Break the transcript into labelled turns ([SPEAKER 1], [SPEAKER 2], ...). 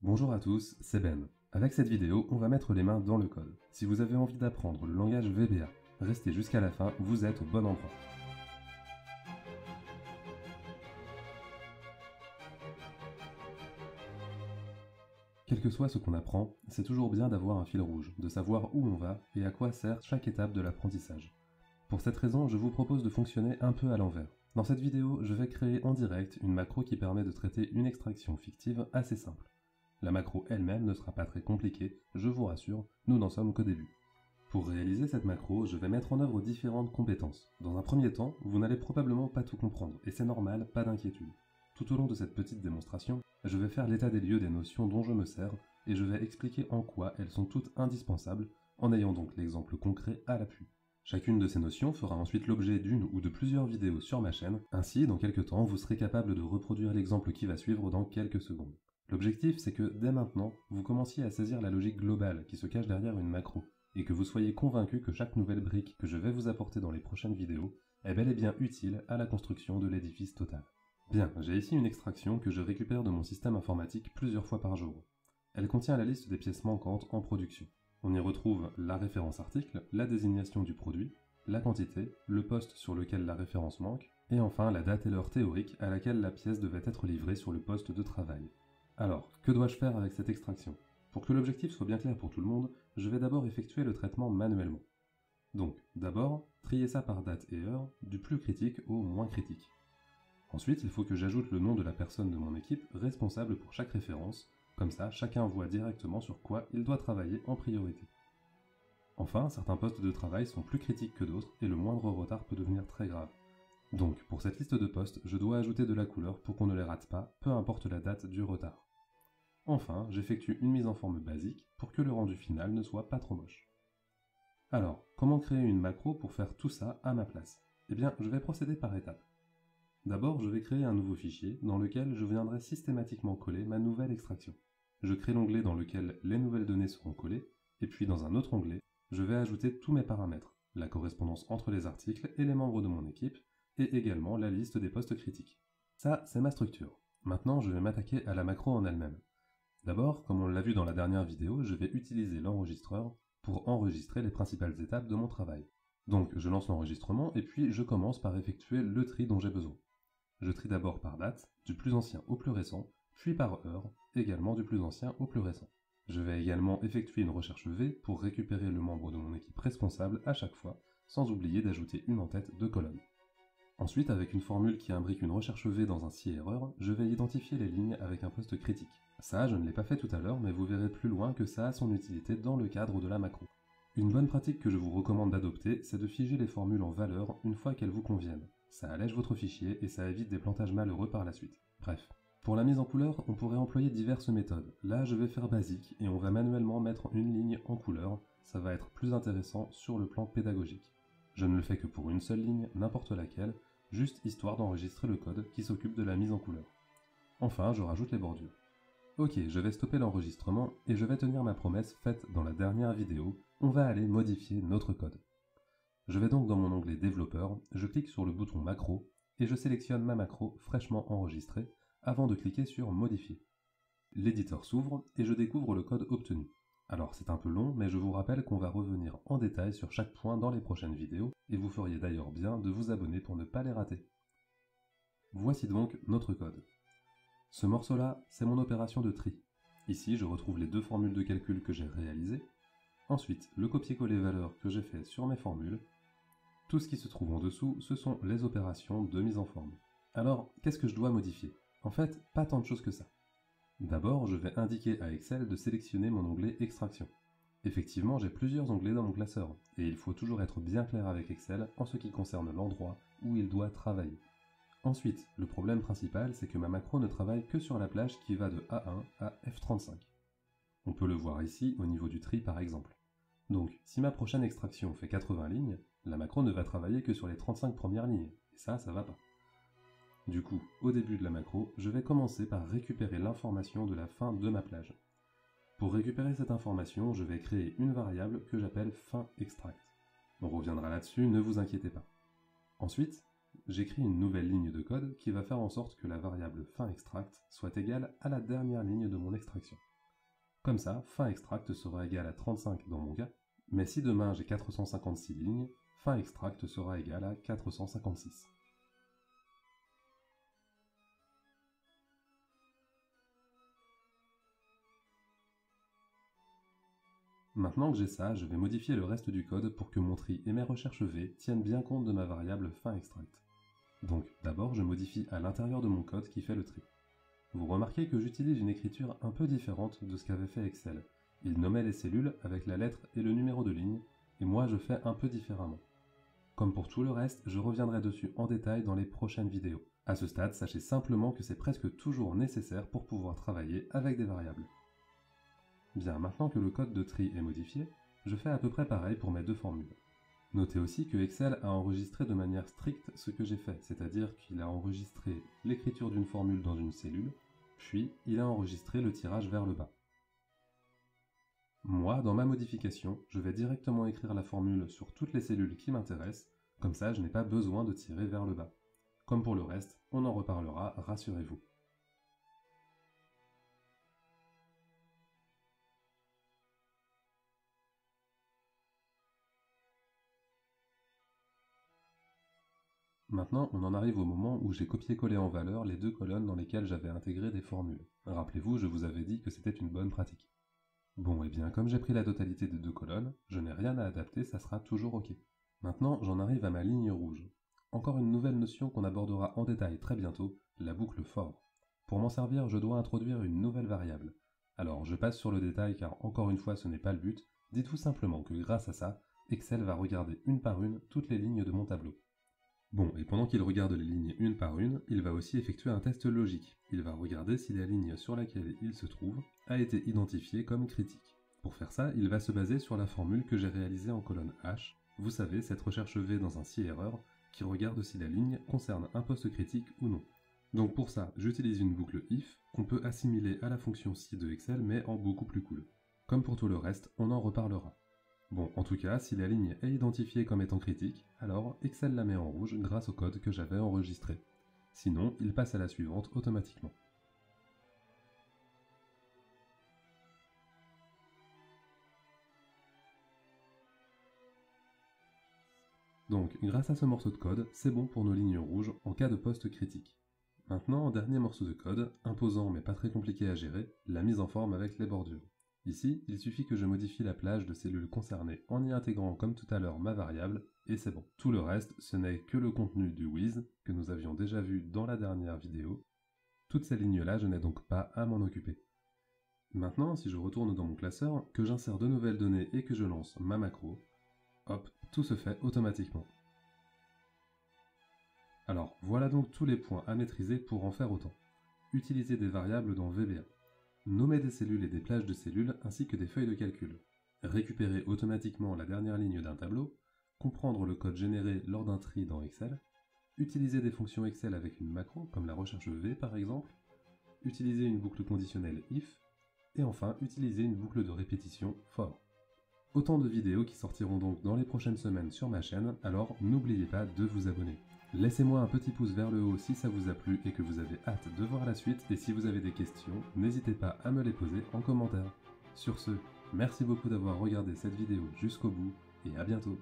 [SPEAKER 1] Bonjour à tous, c'est Ben. Avec cette vidéo, on va mettre les mains dans le code. Si vous avez envie d'apprendre le langage VBA, restez jusqu'à la fin, vous êtes au bon endroit. Quel que soit ce qu'on apprend, c'est toujours bien d'avoir un fil rouge, de savoir où on va et à quoi sert chaque étape de l'apprentissage. Pour cette raison, je vous propose de fonctionner un peu à l'envers. Dans cette vidéo, je vais créer en direct une macro qui permet de traiter une extraction fictive assez simple. La macro elle-même ne sera pas très compliquée, je vous rassure, nous n'en sommes qu'au début. Pour réaliser cette macro, je vais mettre en œuvre différentes compétences. Dans un premier temps, vous n'allez probablement pas tout comprendre, et c'est normal, pas d'inquiétude. Tout au long de cette petite démonstration, je vais faire l'état des lieux des notions dont je me sers, et je vais expliquer en quoi elles sont toutes indispensables, en ayant donc l'exemple concret à l'appui. Chacune de ces notions fera ensuite l'objet d'une ou de plusieurs vidéos sur ma chaîne, ainsi dans quelques temps vous serez capable de reproduire l'exemple qui va suivre dans quelques secondes. L'objectif c'est que dès maintenant, vous commenciez à saisir la logique globale qui se cache derrière une macro, et que vous soyez convaincu que chaque nouvelle brique que je vais vous apporter dans les prochaines vidéos est bel et bien utile à la construction de l'édifice total. Bien, j'ai ici une extraction que je récupère de mon système informatique plusieurs fois par jour. Elle contient la liste des pièces manquantes en production. On y retrouve la référence article, la désignation du produit, la quantité, le poste sur lequel la référence manque, et enfin la date et l'heure théorique à laquelle la pièce devait être livrée sur le poste de travail. Alors, que dois-je faire avec cette extraction ? Pour que l'objectif soit bien clair pour tout le monde, je vais d'abord effectuer le traitement manuellement. Donc, d'abord, trier ça par date et heure, du plus critique au moins critique. Ensuite, il faut que j'ajoute le nom de la personne de mon équipe responsable pour chaque référence, comme ça chacun voit directement sur quoi il doit travailler en priorité. Enfin, certains postes de travail sont plus critiques que d'autres et le moindre retard peut devenir très grave. Donc, pour cette liste de postes, je dois ajouter de la couleur pour qu'on ne les rate pas, peu importe la date du retard. Enfin, j'effectue une mise en forme basique pour que le rendu final ne soit pas trop moche. Alors, comment créer une macro pour faire tout ça à ma place ? Eh bien, je vais procéder par étapes. D'abord, je vais créer un nouveau fichier dans lequel je viendrai systématiquement coller ma nouvelle extraction. Je crée l'onglet dans lequel les nouvelles données seront collées, et puis dans un autre onglet, je vais ajouter tous mes paramètres, la correspondance entre les articles et les membres de mon équipe, et également la liste des postes critiques. Ça, c'est ma structure. Maintenant, je vais m'attaquer à la macro en elle-même. D'abord, comme on l'a vu dans la dernière vidéo, je vais utiliser l'enregistreur pour enregistrer les principales étapes de mon travail. Donc, je lance l'enregistrement et puis je commence par effectuer le tri dont j'ai besoin. Je trie d'abord par date, du plus ancien au plus récent, puis par heure, également du plus ancien au plus récent. Je vais également effectuer une recherche V pour récupérer le membre de mon équipe responsable à chaque fois, sans oublier d'ajouter une en-tête de colonne. Ensuite, avec une formule qui imbrique une recherche V dans un si erreur, je vais identifier les lignes avec un poste critique. Ça, je ne l'ai pas fait tout à l'heure, mais vous verrez plus loin que ça a son utilité dans le cadre de la macro. Une bonne pratique que je vous recommande d'adopter, c'est de figer les formules en valeurs une fois qu'elles vous conviennent. Ça allège votre fichier et ça évite des plantages malheureux par la suite. Bref. Pour la mise en couleur, on pourrait employer diverses méthodes. Là, je vais faire basique et on va manuellement mettre une ligne en couleur. Ça va être plus intéressant sur le plan pédagogique. Je ne le fais que pour une seule ligne, n'importe laquelle, juste histoire d'enregistrer le code qui s'occupe de la mise en couleur. Enfin, je rajoute les bordures. Ok, je vais stopper l'enregistrement et je vais tenir ma promesse faite dans la dernière vidéo, on va aller modifier notre code. Je vais donc dans mon onglet développeur, je clique sur le bouton macro et je sélectionne ma macro fraîchement enregistrée avant de cliquer sur modifier. L'éditeur s'ouvre et je découvre le code obtenu. Alors c'est un peu long, mais je vous rappelle qu'on va revenir en détail sur chaque point dans les prochaines vidéos et vous feriez d'ailleurs bien de vous abonner pour ne pas les rater. Voici donc notre code. Ce morceau-là, c'est mon opération de tri. Ici, je retrouve les deux formules de calcul que j'ai réalisées. Ensuite, le copier-coller valeurs que j'ai fait sur mes formules. Tout ce qui se trouve en dessous, ce sont les opérations de mise en forme. Alors, qu'est-ce que je dois modifier ? En fait, pas tant de choses que ça. D'abord, je vais indiquer à Excel de sélectionner mon onglet Extraction. Effectivement, j'ai plusieurs onglets dans mon classeur, et il faut toujours être bien clair avec Excel en ce qui concerne l'endroit où il doit travailler. Ensuite, le problème principal, c'est que ma macro ne travaille que sur la plage qui va de A1 à F35. On peut le voir ici au niveau du tri par exemple. Donc, si ma prochaine extraction fait 80 lignes, la macro ne va travailler que sur les 35 premières lignes, et ça va pas. Du coup, au début de la macro, je vais commencer par récupérer l'information de la fin de ma plage. Pour récupérer cette information, je vais créer une variable que j'appelle fin_extract. On reviendra là-dessus, ne vous inquiétez pas. Ensuite, j'écris une nouvelle ligne de code qui va faire en sorte que la variable fin_extract soit égale à la dernière ligne de mon extraction. Comme ça, fin extract sera égal à 35 dans mon cas, mais si demain j'ai 456 lignes, fin extract sera égal à 456. Maintenant que j'ai ça, je vais modifier le reste du code pour que mon tri et mes recherches V tiennent bien compte de ma variable fin extract. Donc d'abord je modifie à l'intérieur de mon code qui fait le tri. Vous remarquez que j'utilise une écriture un peu différente de ce qu'avait fait Excel. Il nommait les cellules avec la lettre et le numéro de ligne, et moi je fais un peu différemment. Comme pour tout le reste, je reviendrai dessus en détail dans les prochaines vidéos. À ce stade, sachez simplement que c'est presque toujours nécessaire pour pouvoir travailler avec des variables. Bien, maintenant que le code de tri est modifié, je fais à peu près pareil pour mes deux formules. Notez aussi que Excel a enregistré de manière stricte ce que j'ai fait, c'est-à-dire qu'il a enregistré l'écriture d'une formule dans une cellule, puis il a enregistré le tirage vers le bas. Moi, dans ma modification, je vais directement écrire la formule sur toutes les cellules qui m'intéressent, comme ça je n'ai pas besoin de tirer vers le bas. Comme pour le reste, on en reparlera, rassurez-vous. Maintenant, on en arrive au moment où j'ai copié-collé en valeur les deux colonnes dans lesquelles j'avais intégré des formules. Rappelez-vous, je vous avais dit que c'était une bonne pratique. Bon, et bien, comme j'ai pris la totalité des deux colonnes, je n'ai rien à adapter, ça sera toujours OK. Maintenant, j'en arrive à ma ligne rouge. Encore une nouvelle notion qu'on abordera en détail très bientôt, la boucle for. Pour m'en servir, je dois introduire une nouvelle variable. Alors, je passe sur le détail car encore une fois, ce n'est pas le but. Dites-vous simplement que grâce à ça, Excel va regarder une par une toutes les lignes de mon tableau. Bon, et pendant qu'il regarde les lignes une par une, il va aussi effectuer un test logique. Il va regarder si la ligne sur laquelle il se trouve a été identifiée comme critique. Pour faire ça, il va se baser sur la formule que j'ai réalisée en colonne H. Vous savez, cette recherche V dans un si-erreur qui regarde si la ligne concerne un poste critique ou non. Donc pour ça, j'utilise une boucle if qu'on peut assimiler à la fonction si de Excel mais en beaucoup plus cool. Comme pour tout le reste, on en reparlera. Bon, en tout cas, si la ligne est identifiée comme étant critique, alors Excel la met en rouge grâce au code que j'avais enregistré. Sinon, il passe à la suivante automatiquement. Donc, grâce à ce morceau de code, c'est bon pour nos lignes rouges en cas de poste critique. Maintenant, dernier morceau de code, imposant mais pas très compliqué à gérer, la mise en forme avec les bordures. Ici, il suffit que je modifie la plage de cellules concernées en y intégrant comme tout à l'heure ma variable, et c'est bon. Tout le reste, ce n'est que le contenu du with, que nous avions déjà vu dans la dernière vidéo. Toutes ces lignes-là, je n'ai donc pas à m'en occuper. Maintenant, si je retourne dans mon classeur, que j'insère de nouvelles données et que je lance ma macro, hop, tout se fait automatiquement. Alors, voilà donc tous les points à maîtriser pour en faire autant. Utiliser des variables dans VBA. Nommer des cellules et des plages de cellules ainsi que des feuilles de calcul. Récupérer automatiquement la dernière ligne d'un tableau. Comprendre le code généré lors d'un tri dans Excel. Utiliser des fonctions Excel avec une macro, comme la recherche V par exemple. Utiliser une boucle conditionnelle if. Et enfin, utiliser une boucle de répétition for. Autant de vidéos qui sortiront donc dans les prochaines semaines sur ma chaîne, alors n'oubliez pas de vous abonner. Laissez-moi un petit pouce vers le haut si ça vous a plu et que vous avez hâte de voir la suite, et si vous avez des questions, n'hésitez pas à me les poser en commentaire. Sur ce, merci beaucoup d'avoir regardé cette vidéo jusqu'au bout, et à bientôt.